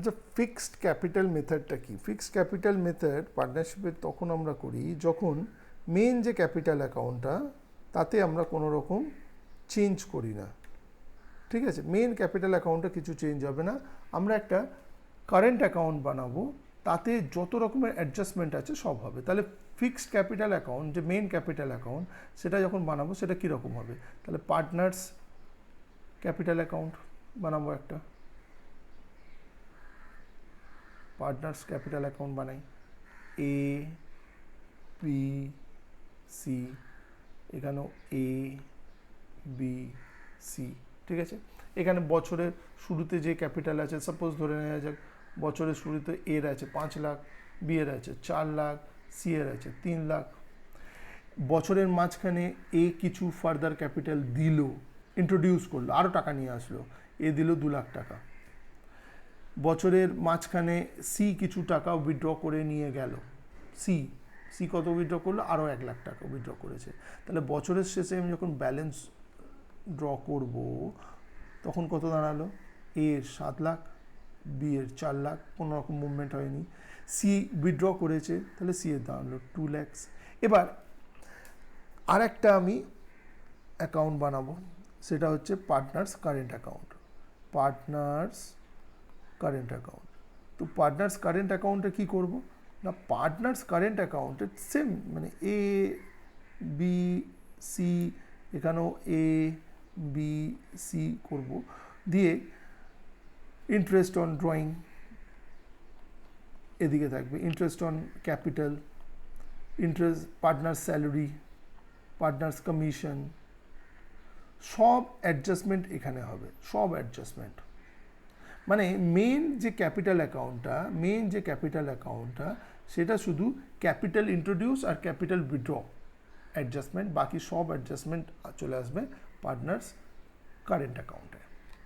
আচ্ছা, fixed capital মেথডটা কি? Fixed capital method পার্টনারশিপে তখন আমরা করি যখন মেন যে ক্যাপিটাল অ্যাকাউন্টটা তাতে আমরা কোনো রকম চেঞ্জ করি না। ঠিক আছে, মেন ক্যাপিটাল অ্যাকাউন্টে কিছু চেঞ্জ হবে না, আমরা একটা কারেন্ট অ্যাকাউন্ট বানাবো, তাতে যত রকমের অ্যাডজাস্টমেন্ট আছে সব হবে। তাহলে ফিক্সড ক্যাপিটাল অ্যাকাউন্ট, যে মেন ক্যাপিটাল অ্যাকাউন্ট, সেটা যখন বানাবো সেটা কীরকম হবে? তাহলে পার্টনার্স ক্যাপিটাল অ্যাকাউন্ট বানাবো, একটা পার্টনার্স ক্যাপিটাল অ্যাকাউন্ট বানাই, এ বি সি, এখানেও এ বি সি। ঠিক আছে, এখানে বছরের শুরুতে যে ক্যাপিটাল আছে, সাপোজ ধরে নেওয়া যাক বছরের শুরুতে এর আছে 5 লাখ, বি এর আছে 4 লাখ, সি এর আছে 3 লাখ। বছরের মাঝখানে এ কিছু ফার্দার ক্যাপিটাল দিল, ইন্ট্রোডিউস করলো, আরও টাকা নিয়ে আসলো, এ দিল 2 লাখ টাকা। বছরের মাঝখানে সি কিছু টাকা উইথড্র করে নিয়ে গেল, সি কত উইথড্র করলো? আরও 1 লাখ টাকা উইথড্র করেছে। তাহলে বছরের শেষে আমি যখন ব্যালেন্স ড্র করব তখন কত দাঁড়ালো? এ এর 7 লাখ, বি এর 4 লাখ, কোনো রকম মুভমেন্ট হয়নি, সি উইথড্র করেছে, তাহলে সি এর দাঁড়ালো 2 ল্যাক্স। এবার আর একটা আমি অ্যাকাউন্ট বানাবো, সেটা হচ্ছে partners current account. Partners current account. তো পার্টনার্স কারেন্ট অ্যাকাউন্টে কী করবো না, পার্টনার্স কারেন্ট অ্যাকাউন্টে সেম মানে এ বি সি, এখানেও এ বি সি করব, দিয়ে ইন্টারেস্ট অন ড্রয়িং এদিকে থাকবে, interest on capital, interest, partner salary, partners commission, সব অ্যাডজাস্টমেন্ট এখানে হবে, সব অ্যাডজাস্টমেন্ট। মানে মেন যে ক্যাপিটাল অ্যাকাউন্টটা সেটা শুধু ক্যাপিটাল ইন্ট্রোডিউস আর ক্যাপিটাল উইথড্র অ্যাডজাস্টমেন্ট, বাকি সব অ্যাডজাস্টমেন্ট চলে আসবে পার্টনার্স কারেন্ট অ্যাকাউন্টে।